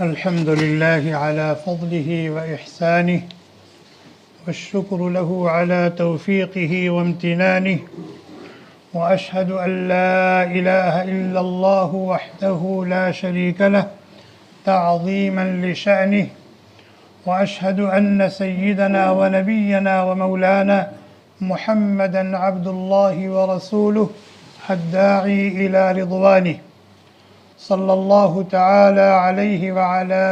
الحمد لله على فضله وإحسانه والشكر له على توفيقه وامتنانه وأشهد أن لا إله إلا الله وحده لا شريك له تعظيما لشأنه وأشهد أن سيدنا ونبينا ومولانا محمدا عبد الله ورسوله الداعي إلى رضوانه صلى الله تعالى عليه وعلى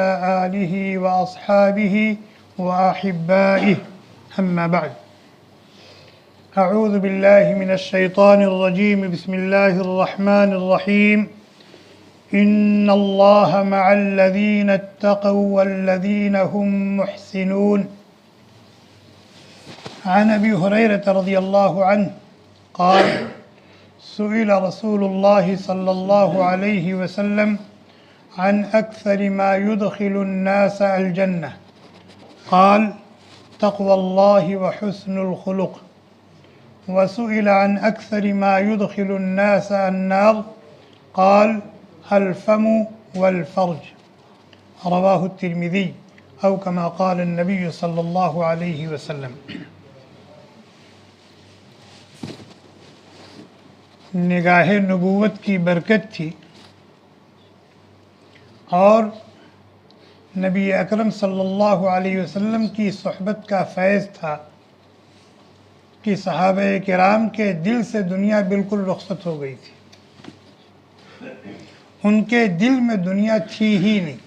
آله وأصحابه وأحبائه أما بعد أعوذ بالله من الشيطان الرجيم بسم الله الرحمن الرحيم إن الله مع الذين اتقوا والذين هم محسنون عن أبي هريرة رضي الله عنه قال سئل رسول الله صلى الله عليه وسلم عن أكثر ما يدخل الناس الجنة قال تقوى الله وحسن الخلق وسئل عن أكثر ما يدخل الناس النار قال الفم والفرج رواه الترمذي أو كما قال النبي صلى الله عليه وسلم. نگاہ نبوت کی برکت تھی اور نبی اکرم صلی اللہ علیہ وسلم کی صحبت کا فیض تھا کہ صحابہ کرام کے دل سے دنیا بالکل رخصت ہو گئی تھی. ان کے دل میں دنیا تھی ہی نہیں.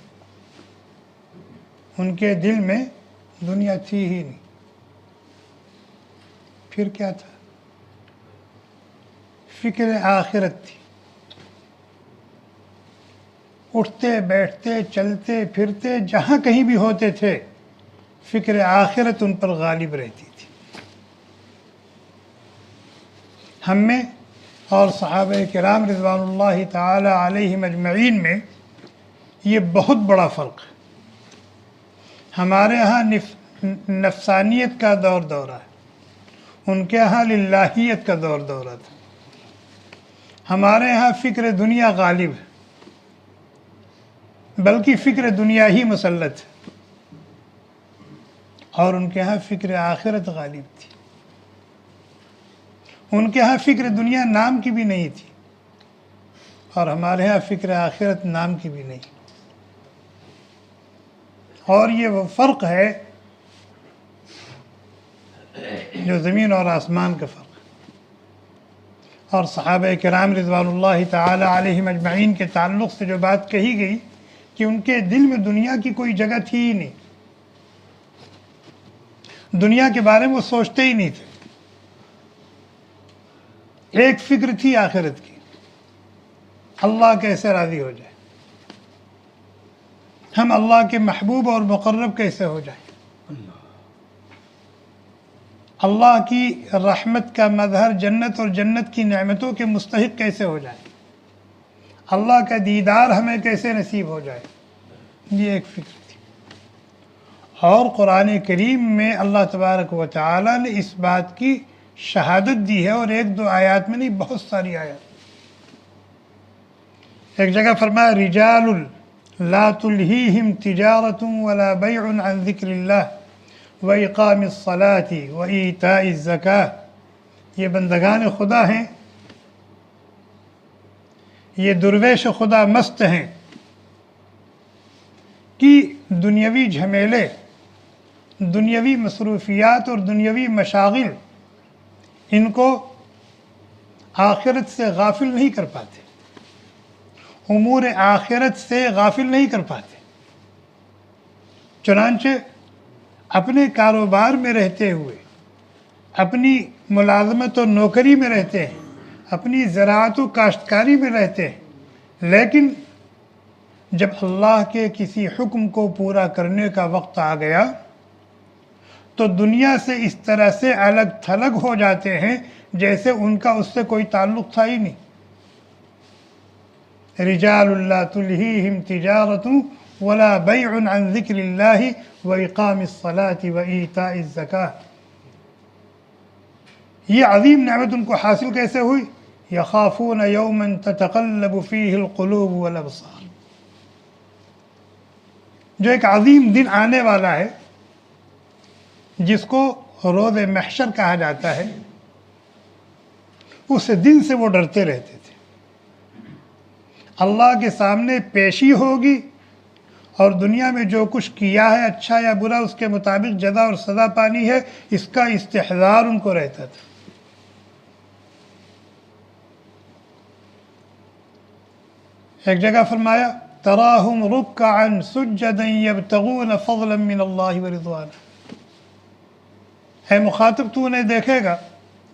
ان کے دل میں دنیا تھی ہی نہیں. پھر کیا تھا؟ فکر آخرت تھی. اٹھتے بیٹھتے چلتے پھرتے جہاں کہیں بھی ہوتے تھے فکر آخرت ان پر غالب رہتی تھی. ہم میں اور صحابہ کرام رضوان اللہ تعالی علیہم اجمعین میں یہ بہت بڑا فرق ہے. ہمارے ہاں نفسانیت کا دورہ ہے, ان کے ہاں للہیت کا دورہ تھا. ہمارے ہاں فکر دنیا غالب ہے, بلکہ فکر دنیا ہی مسلط ہے, اور ان کے ہاں فکر آخرت غالب تھی. ان کے ہاں فکر دنیا نام کی بھی نہیں تھی اور ہمارے ہاں فکر آخرت نام کی بھی نہیں. اور یہ وہ فرق ہے جو زمین اور آسمان کا فرق ہے. اور صحابہ کرام رضوان اللہ تعالی علیہم اجمعین کے تعلق سے جو بات کہی گئی کہ ان کے دل میں دنیا کی کوئی جگہ تھی ہی نہیں, دنیا کے بارے میں وہ سوچتے ہی نہیں تھے. ایک فکر تھی آخرت کی, اللہ کیسے راضی ہو جائے, ہم اللہ کے محبوب اور مقرب کیسے ہو جائیں, اللہ کی رحمت کا مظہر جنت اور جنت کی نعمتوں کے مستحق کیسے ہو جائیں, اللہ کا دیدار ہمیں کیسے نصیب ہو جائے. یہ ایک فکر تھی. اور قرآن کریم میں اللہ تبارک و تعالی نے اس بات کی شہادت دی ہے, اور ایک دو آیات میں نہیں, بہت ساری آیات. ایک جگہ فرمایا رجال لا تلہیہم تجارت ولا بیع عن ذکر اللہ وَإِقَامِ الصَّلَاةِ وَإِيتَاءِ الزَّكَاةِ. یہ بندگان خدا ہیں, یہ درویش خدا مست ہیں کہ دنیاوی جھمیلے, دنیاوی مصروفیات اور دنیاوی مشاغل ان کو آخرت سے غافل نہیں کر پاتے, امور آخرت سے غافل نہیں کر پاتے. چنانچہ اپنے کاروبار میں رہتے ہوئے, اپنی ملازمت و نوکری میں رہتے ہیں, اپنی زراعت و کاشتکاری میں رہتے ہیں, لیکن جب اللہ کے کسی حکم کو پورا کرنے کا وقت آ گیا تو دنیا سے اس طرح سے الگ تھلگ ہو جاتے ہیں جیسے ان کا اس سے کوئی تعلق تھا ہی نہیں. رجال لا تلہیہم تجارت ولا بیع عن ذکر اللہ وإقام الصلاة وإیتاء الزکاة. یہ عظیم نعمت ان کو حاصل کیسے ہوئی؟ یخافون یوما تتقلب فیہ القلوب والابصار. جو ایک عظیم دن آنے والا ہے جس کو روز محشر کہا جاتا ہے، اس دن سے وہ ڈرتے رہتے تھے۔ اللہ کے سامنے پیشی ہوگی اور دنیا میں جو کچھ کیا ہے اچھا یا برا اس کے مطابق جزا اور سزا پانی ہے، اس کا استحضار ان کو رہتا تھا۔ ایک جگہ فرمایا تراہم رکعا سجدا یبتغون فضلا من اللہ ورضوانا، اے مخاطب تو انہیں دیکھے گا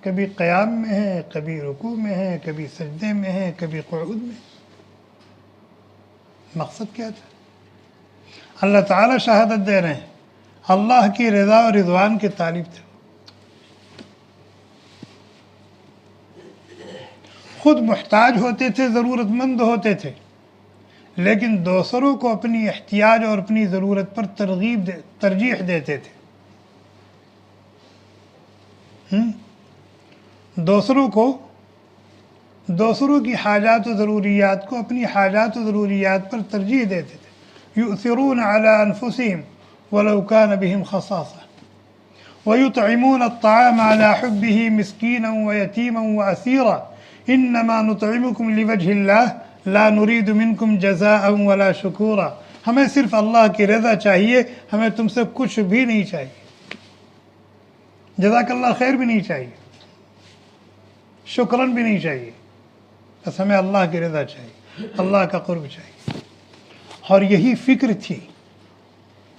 کبھی قیام میں ہے، کبھی رکوع میں ہے، کبھی سجدے میں ہے، کبھی قعود میں۔ مقصد کیا تھا؟ اللہ تعالیٰ شہادت دے رہے ہیں اللہ کی رضا اور رضوان کے طالب تھے، خود محتاج ہوتے تھے، ضرورت مند ہوتے تھے، لیکن دوسروں کو اپنی احتیاج اور اپنی ضرورت پر ترجیح دیتے تھے۔ دوسروں کی حاجات و ضروریات کو اپنی حاجات و ضروریات پر ترجیح دیتے تھے۔ یؤثرون علی انفسہم ولو کان بہم خصاصہ ویطعمون الطعام علی حبہ مسکینا ویتیما واسیرا انما نطعمکم لوجہ اللہ لا نرید منکم جزاء ولا شکورا۔ ہمیں صرف اللہ کی رضا چاہیے، ہمیں تم سے کچھ بھی نہیں چاہیے، جزاک اللہ خیر بھی نہیں چاہیے، شکرن بھی نہیں چاہیے، بس ہمیں اللہ کی رضا چاہیے، اللہ کا قرب چاہیے۔ اور یہی فکر تھی،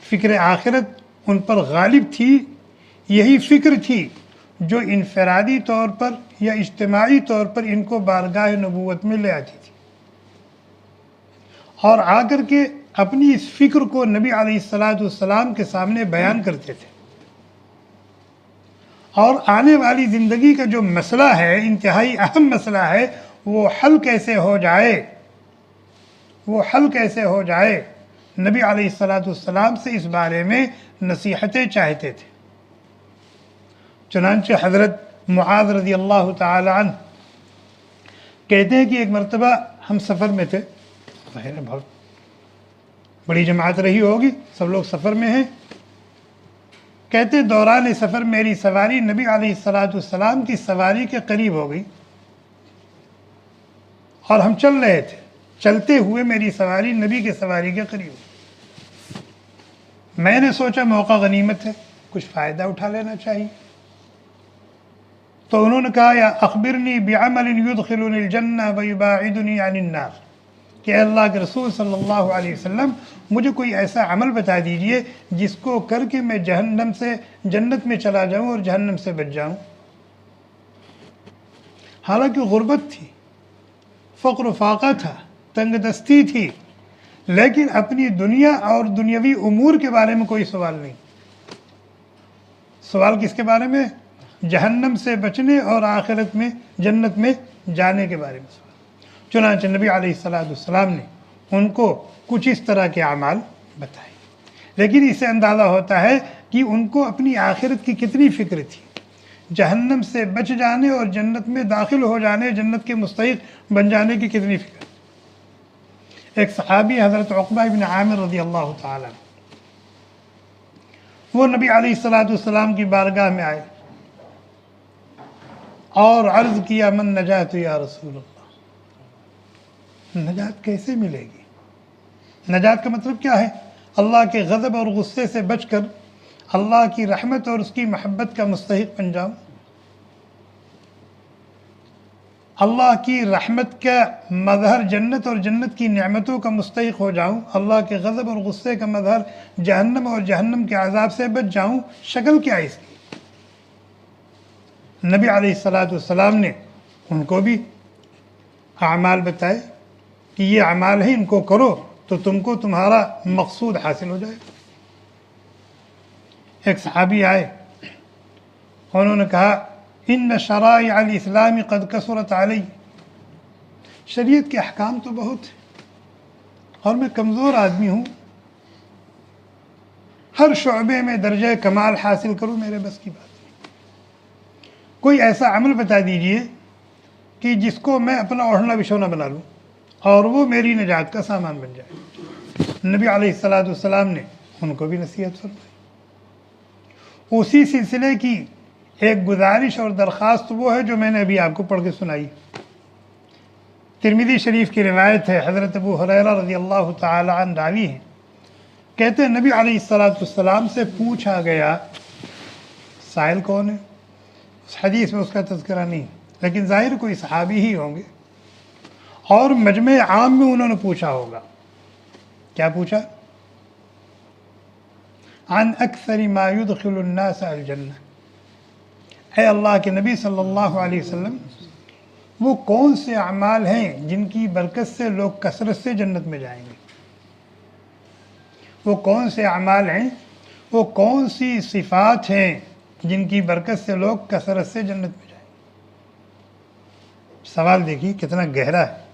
فکر آخرت ان پر غالب تھی، یہی فکر تھی جو انفرادی طور پر یا اجتماعی طور پر ان کو بارگاہ نبوت میں لے آتی تھی، اور آ کر کے اپنی اس فکر کو نبی علیہ السلام کے سامنے بیان کرتے تھے۔ اور آنے والی زندگی کا جو مسئلہ ہے، انتہائی اہم مسئلہ ہے، وہ حل کیسے ہو جائے، نبی علیہ السلام سے اس بارے میں نصیحتیں چاہتے تھے۔ چنانچہ حضرت معاذ رضی اللہ تعالی عنہ کہتے ہیں کہ ایک مرتبہ ہم سفر میں تھے، ظاہر ہے بہت بڑی جماعت رہی ہوگی، سب لوگ سفر میں ہیں۔ کہتے دوران سفر میری سواری نبی علیہ السلام کی سواری کے قریب ہو گئی، اور ہم چل رہے تھے، چلتے ہوئے میری سواری نبی کے سواری کے قریب ہوئی۔ میں نے سوچا موقع غنیمت ہے، کچھ فائدہ اٹھا لینا چاہیے، تو انہوں نے کہا یا اخبرنی بعمل یدخلنی الجنہ ویباعدنی عن النار، کہ اے اللہ کے رسول صلی اللہ علیہ وسلم مجھے کوئی ایسا عمل بتا دیجئے جس کو کر کے میں جہنم سے جنت میں چلا جاؤں اور جہنم سے بچ جاؤں۔ حالانکہ غربت تھی، فقر و فاقہ تھا، تنگ دستی تھی، لیکن اپنی دنیا اور دنیاوی امور کے بارے میں کوئی سوال نہیں۔ سوال کس کے بارے میں؟ جہنم سے بچنے اور آخرت میں جنت میں جانے کے بارے میں سوال۔ چنانچہ نبی علیہ السلام نے ان کو کچھ اس طرح کے اعمال بتائے، لیکن اس سے اندازہ ہوتا ہے کہ ان کو اپنی آخرت کی کتنی فکر تھی، جہنم سے بچ جانے اور جنت میں داخل ہو جانے، جنت کے مستحق بن جانے کی کتنی فکر۔ ایک صحابی حضرت عقبہ بن عامر رضی اللہ تعالیٰ، وہ نبی علیہ السلام کی بارگاہ میں آئے اور عرض کیا من نجات یا رسول اللہ، نجات کیسے ملے گی؟ نجات کا مطلب کیا ہے؟ اللہ کے غضب اور غصے سے بچ کر اللہ کی رحمت اور اس کی محبت کا مستحق بن جاؤں، اللہ کی رحمت کا مظہر جنت اور جنت کی نعمتوں کا مستحق ہو جاؤں، اللہ کے غضب اور غصے کا مظہر جہنم اور جہنم کے عذاب سے بچ جاؤں۔ شکل کیا اس کی؟ نبی علیہ السلام نے ان کو بھی اعمال بتائے کہ یہ اعمال ہیں، ان کو کرو تو تم کو تمہارا مقصود حاصل ہو جائے۔ ایک صحابی آئے، انہوں نے کہا ان شرائع الاسلام قد کثرت علی، شریعت کے احکام تو بہت ہیں اور میں کمزور آدمی ہوں، ہر شعبے میں درجہ کمال حاصل کروں میرے بس کی بات نہیں، کوئی ایسا عمل بتا دیجئے کہ جس کو میں اپنا اوڑھنا بچھونا بنا لوں اور وہ میری نجات کا سامان بن جائے۔ نبی علیہ الصلوۃ والسلام نے ان کو بھی نصیحت فرمائی۔ اسی سلسلے کی ایک گزارش اور درخواست وہ ہے جو میں نے ابھی آپ کو پڑھ کے سنائی۔ ترمذی شریف کی روایت ہے، حضرت ابو ہریرہ رضی اللہ تعالی عنہ راوی ہیں، کہتے ہیں نبی علیہ الصلوۃ والسلام سے پوچھا گیا، سائل کون ہے؟ اس حدیث میں اس کا تذکرہ نہیں، لیکن ظاہر کوئی صحابی ہی ہوں گے، اور مجمع عام میں انہوں نے پوچھا ہوگا۔ کیا پوچھا؟ عن اکثر ما يدخل الناس الجنہ، اے اللہ کے نبی صلی اللہ علیہ وسلم، وہ کون سے اعمال ہیں جن کی برکت سے لوگ کثرت سے جنت میں جائیں گے؟ وہ کون سے اعمال ہیں، وہ کون سی صفات ہیں جن کی برکت سے لوگ کثرت سے جنت میں جائیں گے؟ سوال دیکھیے کتنا گہرا ہے۔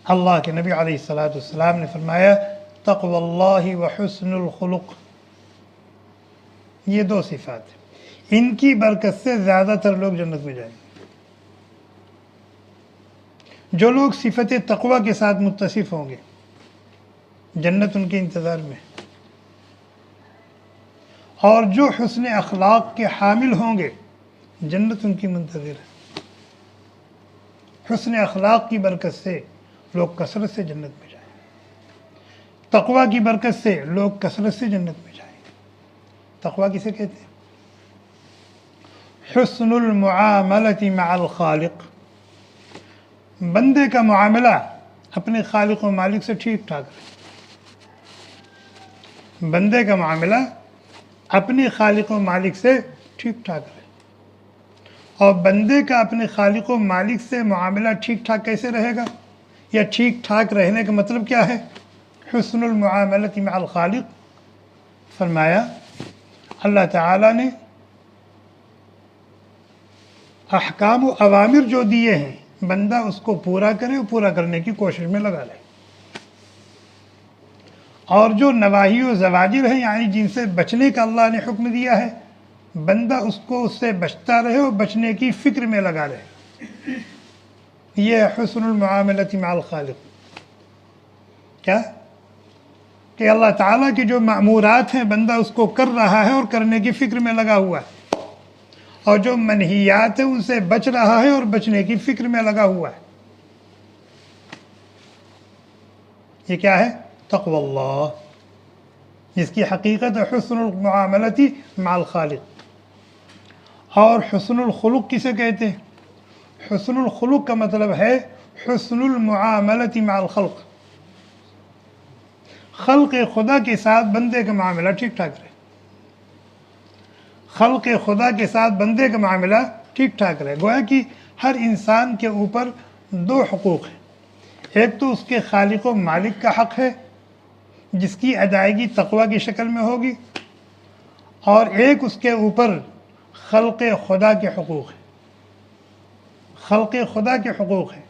اللہ کے نبی علیہ الصلوۃ والسلام نے فرمایا تقوی اللہ و حسن الخلق، یہ دو صفات ہیں، ان کی برکت سے زیادہ تر لوگ جنت میں جائیں گے۔ جو لوگ صفت تقوی کے ساتھ متصف ہوں گے جنت ان کے انتظار میں، اور جو حسن اخلاق کے حامل ہوں گے جنت ان کی منتظر ہے۔ حسن اخلاق کی برکت سے لوگ کثرت سے جنت میں جائیں گے، تقوی کی برکت سے لوگ کثرت سے جنت میں جائیں گے۔ تقوی کسے کہتے ہیں؟ حسن المعاملۃ مع الخالق، بندے کا معاملہ اپنے خالق و مالک سے ٹھیک ٹھاک رہے، بندے کا معاملہ اپنے خالق و مالک سے ٹھیک ٹھاک رہے۔ اور بندے کا اپنے خالق و مالک سے معاملہ ٹھیک ٹھاک کیسے رہے گا، یا ٹھیک ٹھاک رہنے کا مطلب کیا ہے؟ حسن المعاملۃ مع الخالق، فرمایا اللہ تعالیٰ نے احکام و اوامر جو دیے ہیں بندہ اس کو پورا کرے اور پورا کرنے کی کوشش میں لگا لے، اور جو نواہی و زواجر ہیں یعنی جن سے بچنے کا اللہ نے حکم دیا ہے بندہ اس کو اس سے بچتا رہے اور بچنے کی فکر میں لگا رہے۔ یہ ہے حسن المعاملۃ مع الخالق۔ کیا کہ اللہ تعالیٰ کی جو مأمورات ہیں بندہ اس کو کر رہا ہے اور کرنے کی فکر میں لگا ہوا ہے، اور جو منہیات ہیں ان سے بچ رہا ہے اور بچنے کی فکر میں لگا ہوا ہے۔ یہ کیا ہے؟ تقوی اللہ، جس کی حقیقت ہے حسن المعاملۃ مع الخالق۔ اور حسن الخلق کسے کہتے ہیں؟ حسن الخلق کا مطلب ہے حسن المعاملۃ مع الخلق، خلق خدا کے ساتھ بندے کا معاملہ ٹھیک ٹھاک رہے، خلق خدا کے ساتھ بندے کا معاملہ ٹھیک ٹھاک رہے۔ گویا کہ ہر انسان کے اوپر دو حقوق ہیں، ایک تو اس کے خالق و مالک کا حق ہے جس کی ادائیگی تقوی کی شکل میں ہوگی، اور ایک اس کے اوپر خلق خدا کے حقوق ہیں، خلق خدا کے حقوق ہیں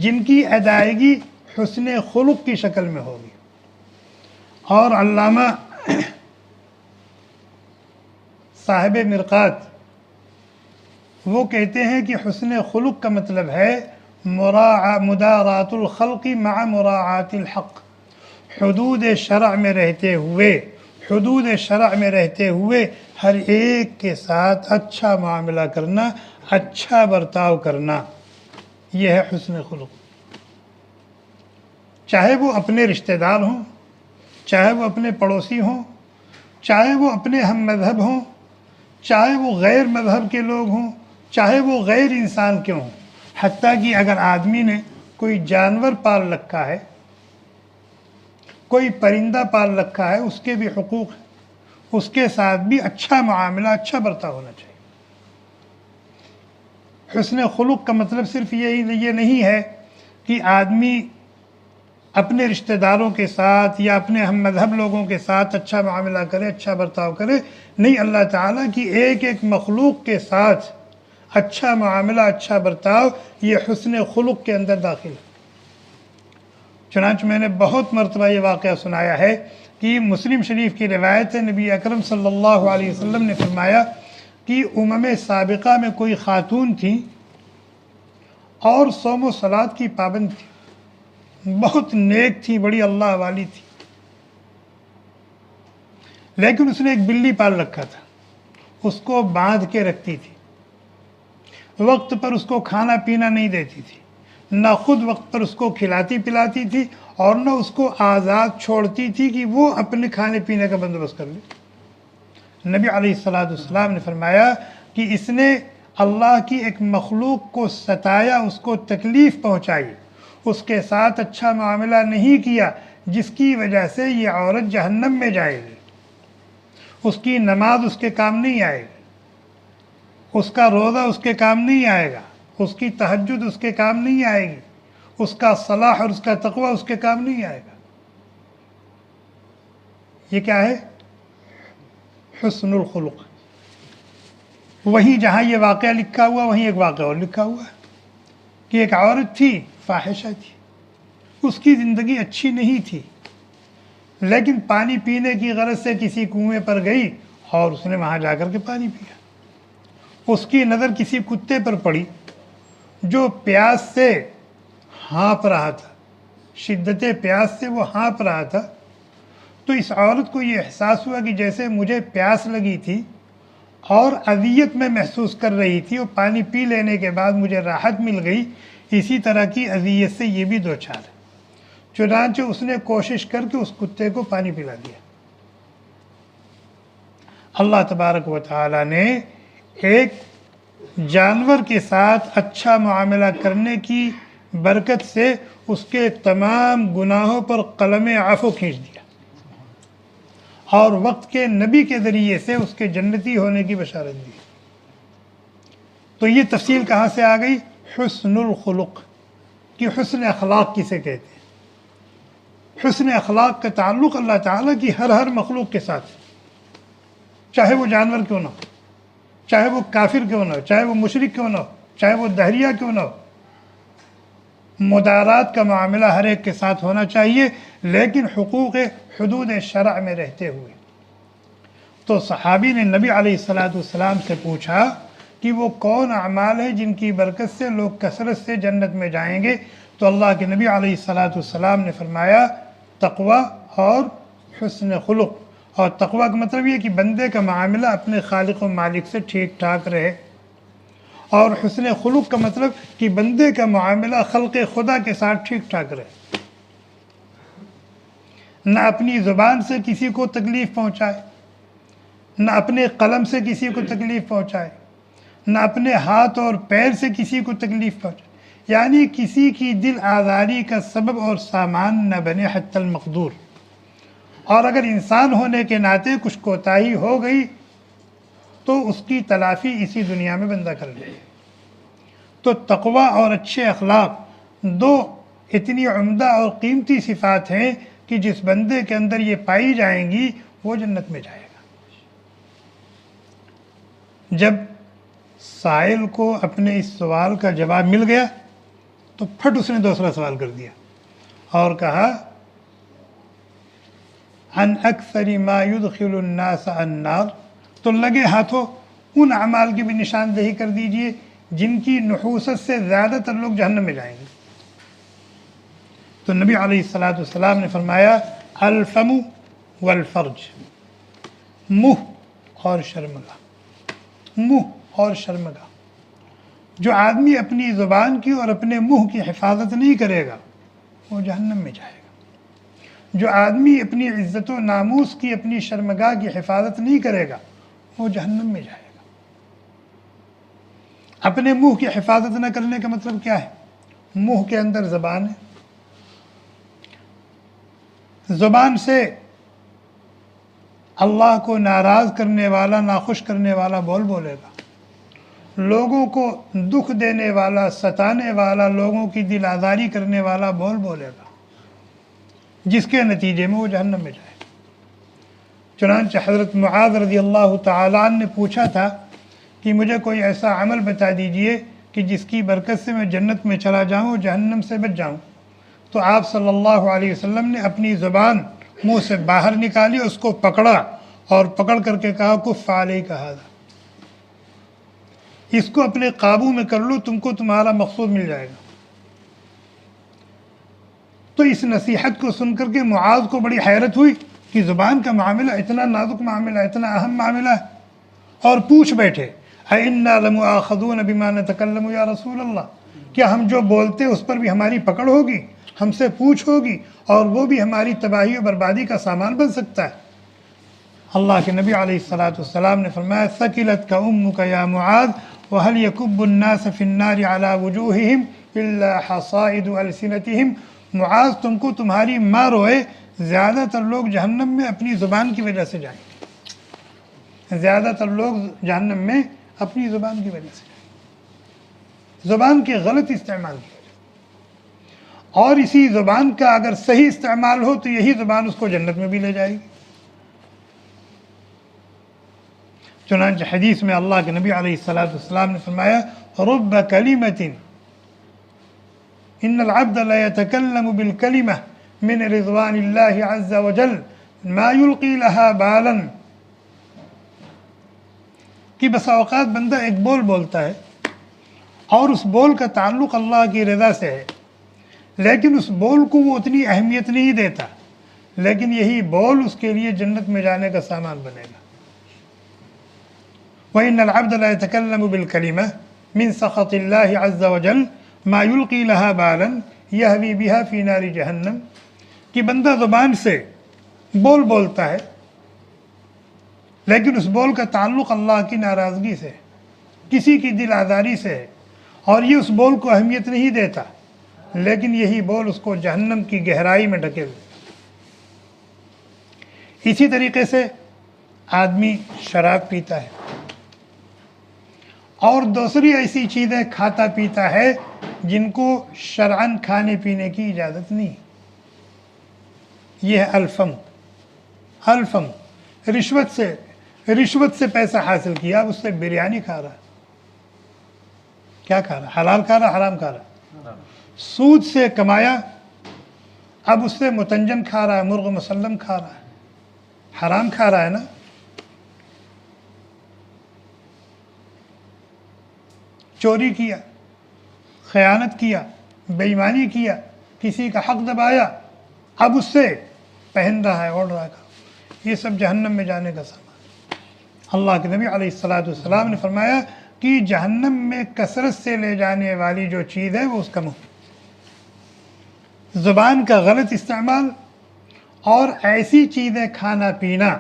جن کی ادائیگی حسن خلق کی شکل میں ہوگی۔ اور علامہ صاحب مرقات وہ کہتے ہیں کہ حسن خلق کا مطلب ہے مدارات الخلق مع مراعات الحق، حدود شرع میں رہتے ہوئے ہر ایک کے ساتھ اچھا معاملہ کرنا، اچھا برتاؤ کرنا، یہ ہے حسن خلق۔ چاہے وہ اپنے رشتہ دار ہوں، چاہے وہ اپنے پڑوسی ہوں، چاہے وہ اپنے ہم مذہب ہوں، چاہے وہ غیر مذہب کے لوگ ہوں، چاہے وہ غیر انسان کے ہوں، حتیٰ کہ اگر آدمی نے کوئی جانور پال رکھا ہے، کوئی پرندہ پال رکھا ہے، اس کے بھی حقوق ہیں، اس کے ساتھ بھی اچھا معاملہ، اچھا برتاؤ ہونا چاہیے۔ حسن خلق کا مطلب صرف یہ نہیں ہے کہ آدمی اپنے رشتہ داروں کے ساتھ یا اپنے ہم مذہب لوگوں کے ساتھ اچھا معاملہ کرے، اچھا برتاؤ کرے، نہیں، اللہ تعالیٰ کی ایک ایک مخلوق کے ساتھ اچھا معاملہ، اچھا برتاؤ، یہ حسن خلق کے اندر داخل ہے۔ چنانچہ میں نے بہت مرتبہ یہ واقعہ سنایا ہے کہ مسلم شریف کی روایت ہے، نبی اکرم صلی اللہ علیہ وسلم نے فرمایا کہ امم سابقہ میں کوئی خاتون تھیں اور صوم و صلات کی پابند تھی، بہت نیک تھی، بڑی اللہ والی تھی، لیکن اس نے ایک بلی پال رکھا تھا، اس کو باندھ کے رکھتی تھی، وقت پر اس کو کھانا پینا نہیں دیتی تھی، نہ خود وقت پر اس کو کھلاتی پلاتی تھی اور نہ اس کو آزاد چھوڑتی تھی کہ وہ اپنے کھانے پینے کا بندوبست کر لے۔ نبی علیہ السلام نے فرمایا کہ اس نے اللہ کی ایک مخلوق کو ستایا، اس کو تکلیف پہنچائی، اس کے ساتھ اچھا معاملہ نہیں کیا، جس کی وجہ سے یہ عورت جہنم میں جائے گی۔ اس کی نماز اس کے کام نہیں آئے گی، اس کا روزہ اس کے کام نہیں آئے گا، اس کی تہجد اس کے کام نہیں آئے گی، اس کا صلاح اور اس کا تقوی اس کے کام نہیں آئے گا۔ یہ کیا ہے؟ حسن الخلق۔ وہیں جہاں یہ واقعہ لکھا ہوا وہیں ایک واقعہ اور لکھا ہوا ہے کہ ایک عورت تھی، فاحشہ تھی، اس کی زندگی اچھی نہیں تھی، لیکن پانی پینے کی غرض سے کسی کنویں پر گئی اور اس نے وہاں جا کر کے پانی پیا۔ اس کی نظر کسی کتے پر پڑی جو پیاس سے ہانپ رہا تھا، شدت پیاس سے وہ ہانپ رہا تھا۔ تو اس عورت کو یہ احساس ہوا کہ جیسے مجھے پیاس لگی تھی اور اذیت میں محسوس کر رہی تھی، اور پانی پی لینے کے بعد مجھے راحت مل گئی، اسی طرح کی اذیت سے یہ بھی دوچار ہے۔ چنانچہ اس نے کوشش کر کے اس کتے کو پانی پلا دیا۔ اللہ تبارک و تعالی نے ایک جانور کے ساتھ اچھا معاملہ کرنے کی برکت سے اس کے تمام گناہوں پر قلم عفو کھینچ دیا، اور وقت کے نبی کے ذریعے سے اس کے جنتی ہونے کی بشارت دی۔ تو یہ تفصیل کہاں سے آ گئی؟ حسن الخلق، کہ حسن اخلاق کسے کہتے ہیں۔ حسن اخلاق کا تعلق اللہ تعالیٰ کی ہر مخلوق کے ساتھ، چاہے وہ جانور کیوں نہ ہو، چاہے وہ کافر کیوں نہ ہو، چاہے وہ مشرک کیوں نہ ہو، چاہے وہ دہریہ کیوں نہ ہو، مدارات کا معاملہ ہر ایک کے ساتھ ہونا چاہیے، لیکن حقوق حدود شرع میں رہتے ہوئے۔ تو صحابی نے نبی علیہ السلام سے پوچھا کہ وہ کون اعمال ہیں جن کی برکت سے لوگ کثرت سے جنت میں جائیں گے؟ تو اللہ کے نبی علیہ السلام نے فرمایا تقوی اور حسن خلق۔ اور تقوی کا مطلب یہ کہ بندے کا معاملہ اپنے خالق و مالک سے ٹھیک ٹھاک رہے، اور حسن خلق کا مطلب کہ بندے کا معاملہ خلق خدا کے ساتھ ٹھیک ٹھاک رہے، نہ اپنی زبان سے کسی کو تکلیف پہنچائے، نہ اپنے قلم سے کسی کو تکلیف پہنچائے، نہ اپنے ہاتھ اور پیر سے کسی کو تکلیف پہنچائے، یعنی کسی کی دل آزاری کا سبب اور سامان نہ بنے حتی المقدور۔ اور اگر انسان ہونے کے ناطے کچھ کوتاہی ہو گئی تو اس کی تلافی اسی دنیا میں بندہ کر لے۔ تو تقوی اور اچھے اخلاق دو اتنی عمدہ اور قیمتی صفات ہیں کہ جس بندے کے اندر یہ پائی جائیں گی وہ جنت میں جائے گا۔ جب سائل کو اپنے اس سوال کا جواب مل گیا تو پھٹ اس نے دوسرا سوال کر دیا اور کہا عن اکثر ما يدخل الناس النار، تو لگے ہاتھوں ان اعمال کی بھی نشاندہی کر دیجئے جن کی نحوست سے زیادہ تر لوگ جہنم میں جائیں گے۔ تو نبی علیہ السلام نے فرمایا الفم والفرج، منہ اور شرمگاہ، منہ اور شرمگاہ۔ جو آدمی اپنی زبان کی اور اپنے منہ کی حفاظت نہیں کرے گا وہ جہنم میں جائے گا۔ جو آدمی اپنی عزت و ناموس کی، اپنی شرمگاہ کی حفاظت نہیں کرے گا وہ جہنم میں جائے گا۔ اپنے منہ کی حفاظت نہ کرنے کا مطلب کیا ہے؟ منہ کے اندر زبان ہے، زبان سے اللہ کو ناراض کرنے والا، ناخوش کرنے والا بول بولے گا، لوگوں کو دکھ دینے والا، ستانے والا، لوگوں کی دل آزاری کرنے والا بول بولے گا، جس کے نتیجے میں وہ جہنم میں جائے گا۔ چنانچہ حضرت معاذ رضی اللہ تعالیٰ عنہ نے پوچھا تھا کہ مجھے کوئی ایسا عمل بتا دیجئے کہ جس کی برکت سے میں جنت میں چلا جاؤں اور جہنم سے بچ جاؤں۔ تو آپ صلی اللہ علیہ وسلم نے اپنی زبان منہ سے باہر نکالی، اس کو پکڑا اور پکڑ کر کے کہا کف علیک ھذا، اس کو اپنے قابو میں کر لو، تم کو تمہارا مقصود مل جائے گا۔ تو اس نصیحت کو سن کر کے معاذ کو بڑی حیرت ہوئی کہ زبان کا معاملہ اتنا نازک معاملہ، اتنا اہم معاملہ ہے، اور پوچھ بیٹھے اَإِنَّا لَمُؤَاخَذُونَ بِمَا نَتَكَلَّمُ یا رسول اللہ، کیا ہم جو بولتے اس پر بھی ہماری پکڑ ہوگی، ہم سے پوچھ ہوگی، اور وہ بھی ہماری تباہی و بربادی کا سامان بن سکتا ہے؟ اللہ کے نبی علیہ السلام نے فرمایا ثقلتک امک یا معاذ وهل يكب الناس في النار على وجوههم الا حصائد السنتهم، معاذ تم کو تمہاری ماں روئے، زیادہ تر لوگ جہنم میں اپنی زبان کی وجہ سے جائیں گے، زیادہ تر لوگ جہنم میں اپنی زبان کی وجہ سے جائیں گے، زبان کے غلط استعمال کی وجہ سے، اور اسی زبان کا اگر صحیح استعمال ہو تو یہی زبان اس کو جنت میں بھی لے جائے گی۔ چنانچہ حدیث میں اللہ کے نبی علیہ السلام نے فرمایا رب کلمۃ ان العبد لا يتكلم بالکلمہ من رضوان اللہ عز وجل ما يلقي لها بالا، کہ بسا اوقات بندہ ایک بول بولتا ہے اور اس بول کا تعلق اللہ کی رضا سے ہے، لیکن اس بول کو وہ اتنی اہمیت نہیں دیتا، لیکن یہی بول اس کے لیے جنت میں جانے کا سامان بنے گا۔ وَإِنَّ الْعَبْدَ لَا يَتَكَلَّمُ بِالْكَلِمَةِ مِنْ سَخَطِ اللَّهِ عَزَّ وَجَلَّ مَا يُلْقِي لَهَا بَالًا يَهْوِي بِهَا فِي نَارِ جَهَنَّمَ، کہ بندہ زبان سے بول بولتا ہے لیکن اس بول کا تعلق اللہ کی ناراضگی سے، کسی کی دل آزاری سے ہے، اور یہ اس بول کو اہمیت نہیں دیتا، لیکن یہی بول اس کو جہنم کی گہرائی میں ڈھکیل دیتا۔ اسی طریقے سے آدمی شراب پیتا ہے اور دوسری ایسی چیزیں کھاتا پیتا ہے جن کو شرعاً کھانے پینے کی اجازت نہیں، یہ ہے الفم، رشوت سے پیسہ حاصل کیا، اب اس سے بریانی کھا رہا ہے، کیا کھا رہا ہے؟ حلال کھا رہا ہے، حرام کھا رہا ہے؟ سود سے کمایا، اب اس سے متنجن کھا رہا ہے، مرغ مسلم کھا رہا ہے، حرام کھا رہا ہے نا۔ چوری کیا، خیانت کیا، بے ایمانی کیا، کسی کا حق دبایا، اب اس سے پہن رہا ہے، اوڑھ رہا ہے، یہ سب جہنم میں جانے کا سامان۔ اللہ کے نبی علیہ السلام نے فرمایا کہ جہنم میں کثرت سے لے جانے والی جو چیز ہے وہ اس کا منہ، زبان کا غلط استعمال اور ایسی چیزیں کھانا پینا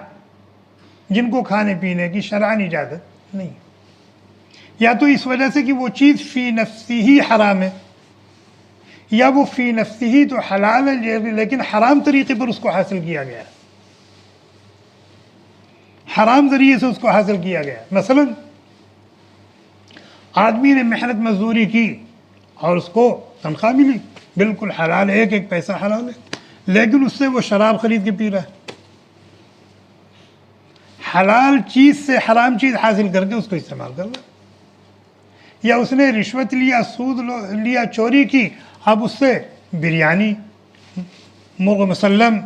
جن کو کھانے پینے کی شرعاً اجازت نہیں، یا تو اس وجہ سے کہ وہ چیز فی نفسی ہی حرام ہے، یا وہ فی نفسی ہی تو حلال ہے لیکن حرام طریقے پر اس کو حاصل کیا گیا ہے، حرام ذریعے سے اس کو حاصل کیا گیا ہے۔ مثلا آدمی نے محنت مزدوری کی اور اس کو تنخواہ ملی، بالکل حلال ہے، ایک پیسہ حلال ہے، لیکن اس سے وہ شراب خرید کے پی رہا ہے، حلال چیز سے حرام چیز حاصل کر کے اس کو استعمال کر رہا ہے، یا اس نے رشوت لیا، سود لیا، چوری کی، اب اس سے بریانی، مرغ مسلم،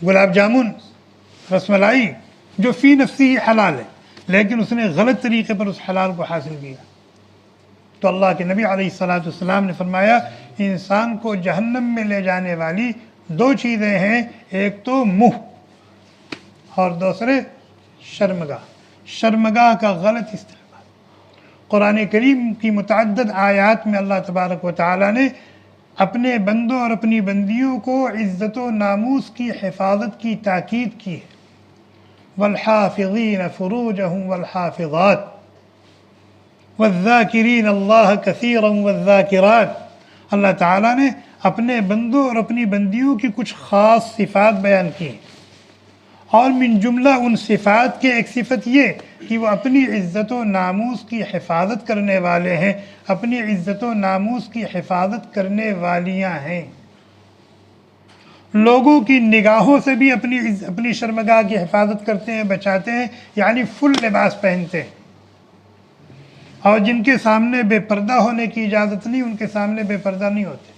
گلاب جامن، رس ملائی جو فی نفسی ہی حلال ہے لیکن اس نے غلط طریقے پر اس حلال کو حاصل کیا، تو اللہ کے نبی علیہ السلام نے فرمایا انسان کو جہنم میں لے جانے والی دو چیزیں ہیں، ایک تو منہ اور دوسرے شرمگاہ کا غلط استعمال۔ قرآن کریم کی متعدد آیات میں اللہ تبارک و تعالی نے اپنے بندوں اور اپنی بندیوں کو عزت و ناموس کی حفاظت کی تاکید کی ہے، والحافظین فروجہم والحافظات والذاکرین اللہ کثیرا والذاکرات، اللہ تعالیٰ نے اپنے بندوں اور اپنی بندیوں کی کچھ خاص صفات بیان کی ہیں، اور من جملہ ان صفات کے ایک صفت یہ کہ وہ اپنی عزت و ناموس کی حفاظت کرنے والے ہیں، اپنی عزت و ناموس کی حفاظت کرنے والیاں ہیں، لوگوں کی نگاہوں سے بھی اپنی شرمگاہ کی حفاظت کرتے ہیں، بچاتے ہیں، یعنی فل لباس پہنتے ہیں، اور جن کے سامنے بے پردہ ہونے کی اجازت نہیں ان کے سامنے بے پردہ نہیں ہوتے۔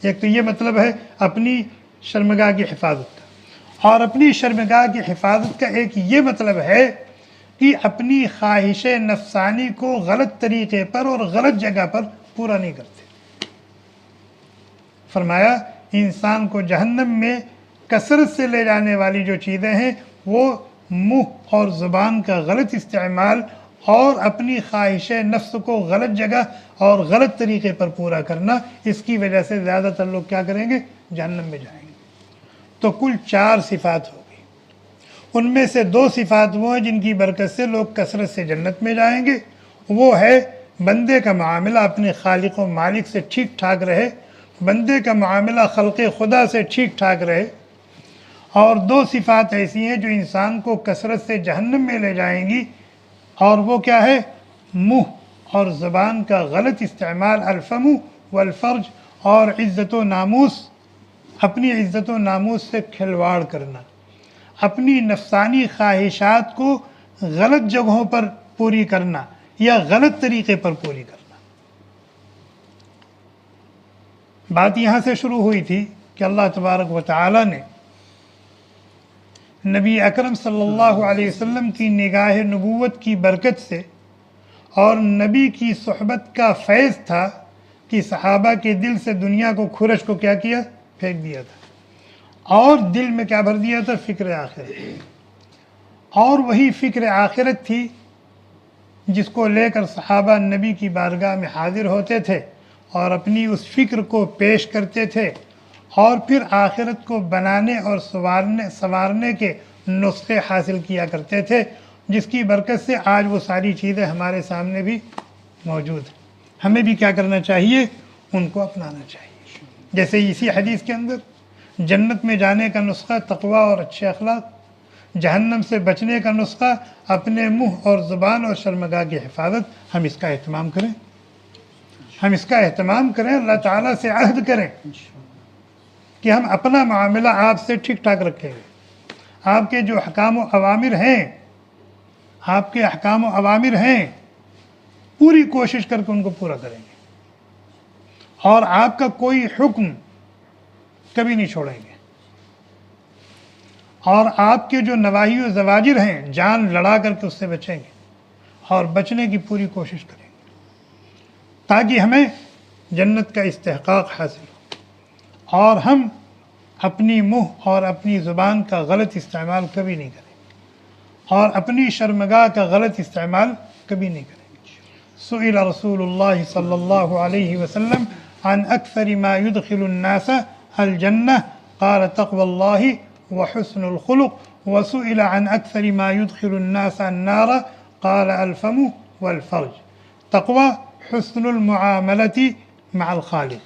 ایک تو یہ مطلب ہے اپنی شرمگاہ کی حفاظت کا، اور اپنی شرمگاہ کی حفاظت کا ایک یہ مطلب ہے کہ اپنی خواہش نفسانی کو غلط طریقے پر اور غلط جگہ پر پورا نہیں کرتے۔ فرمایا انسان کو جہنم میں کثرت سے لے جانے والی جو چیزیں ہیں وہ منہ اور زبان کا غلط استعمال اور اپنی خواہش نفس کو غلط جگہ اور غلط طریقے پر پورا کرنا، اس کی وجہ سے زیادہ تر لوگ کیا کریں گے؟ جہنم میں جائیں گے۔ تو کل 4 صفات ہو گئی، ان میں سے 2 صفات وہ ہیں جن کی برکت سے لوگ کثرت سے جنت میں جائیں گے، وہ ہے بندے کا معاملہ اپنے خالق و مالک سے ٹھیک ٹھاک رہے، بندے کا معاملہ خلق خدا سے ٹھیک ٹھاک رہے، اور 2 صفات ایسی ہیں جو انسان کو کثرت سے جہنم میں لے جائیں گی، اور وہ کیا ہے؟ منہ اور زبان کا غلط استعمال، الفم والفرج، اور عزت و ناموس، اپنی عزت و ناموس سے کھلواڑ کرنا، اپنی نفسانی خواہشات کو غلط جگہوں پر پوری کرنا یا غلط طریقے پر پوری کرنا۔ بات یہاں سے شروع ہوئی تھی کہ اللہ تبارک و تعالی نے نبی اکرم صلی اللہ علیہ وسلم کی نگاہ نبوت کی برکت سے اور نبی کی صحبت کا فیض تھا کہ صحابہ کے دل سے دنیا کو کھرش کو کیا کیا؟ پھینک دیا تھا، اور دل میں کیا بھر دیا تھا؟ فکر آخرت۔ اور وہی فکر آخرت تھی جس کو لے کر صحابہ نبی کی بارگاہ میں حاضر ہوتے تھے اور اپنی اس فکر کو پیش کرتے تھے، اور پھر آخرت کو بنانے اور سنوارنے کے نسخے حاصل کیا کرتے تھے، جس کی برکت سے آج وہ ساری چیزیں ہمارے سامنے بھی موجود ہیں۔ ہمیں بھی کیا کرنا چاہیے؟ ان کو اپنانا چاہیے۔ جیسے اسی حدیث کے اندر جنت میں جانے کا نسخہ تقوی اور اچھے اخلاق، جہنم سے بچنے کا نسخہ اپنے منہ اور زبان اور شرمگاہ کی حفاظت، ہم اس کا اہتمام کریں، ہم اس کا اہتمام کریں، اللہ تعالیٰ سے عہد کریں کہ ہم اپنا معاملہ آپ سے ٹھیک ٹھاک رکھیں گے، آپ کے جو احکام و اوامر ہیں، آپ کے احکام و اوامر ہیں، پوری کوشش کر کے ان کو پورا کریں گے، اور آپ کا کوئی حکم کبھی نہیں چھوڑیں گے، اور آپ کے جو نواہی و زواجر ہیں جان لڑا کر کے اس سے بچیں گے اور بچنے کی پوری کوشش کریں گے، تاکہ ہمیں جنت کا استحقاق حاصل ہو، اور ہم اپنی منہ اور اپنی زبان کا غلط استعمال کبھی نہیں کریں، اور اپنی شرمگاہ کا غلط استعمال کبھی نہیں کریں۔ سئل رسول اللہ صلی اللہ علیہ وسلم عن اکثر ما يدخل الناس الجنہ قال تقوى اللہ وحسن الخلق، وسئل عن اکثر ما يدخل الناس النار قال الفم والفرج۔ تقوی حسن المعاملت مع الخالق،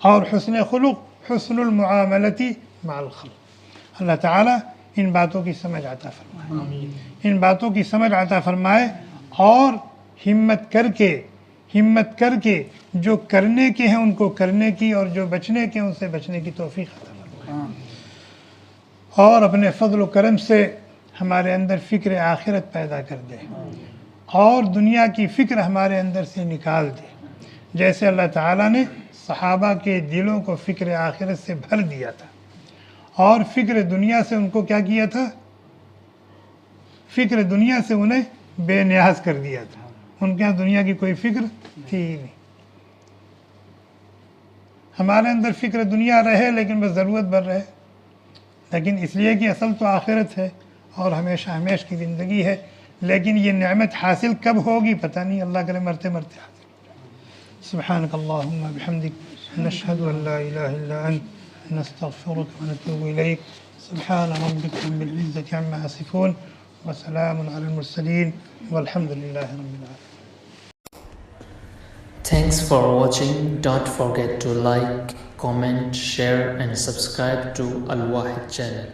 اور حسن خلق حسن المعاملت مع الخلق۔ اللہ تعالیٰ ان باتوں کی سمجھ عطا فرمائے، ان باتوں کی سمجھ عطا فرمائے، اور ہمت کر کے جو کرنے کے ہیں ان کو کرنے کی، اور جو بچنے کے ہیں ان سے بچنے کی توفیق عطا فرمائے، اور اپنے فضل و کرم سے ہمارے اندر فکر آخرت پیدا کر دے، اور دنیا کی فکر ہمارے اندر سے نکال دے، جیسے اللہ تعالیٰ نے صحابہ کے دلوں کو فکر آخرت سے بھر دیا تھا، اور فکر دنیا سے ان کو کیا کیا تھا؟ فکر دنیا سے انہیں بے نیاز کر دیا تھا، ان کے یہاں دنیا کی کوئی فکر تھی ہی نہیں۔ ہمارے اندر فکر دنیا رہے لیکن بس ضرورت بھر رہے، لیکن اس لیے کہ اصل تو آخرت ہے اور ہمیشہ ہمیش کی زندگی ہے، لیکن یہ نعمت حاصل کب ہوگی پتہ نہیں، اللہ کرے مرتے مرتے حاصل ہو جائے۔ سبحانک اللہم بحمدک، نشہد ان لا الہ الا انت، نستغفرک ونتوب الیک۔ سبحان ربک رب العزة عما یصفون، وسلام علی المرسلین، والحمد للہ رب العالمین۔ Thanks for watching. Don't forget to like, comment, share and subscribe to Al Wahid channel.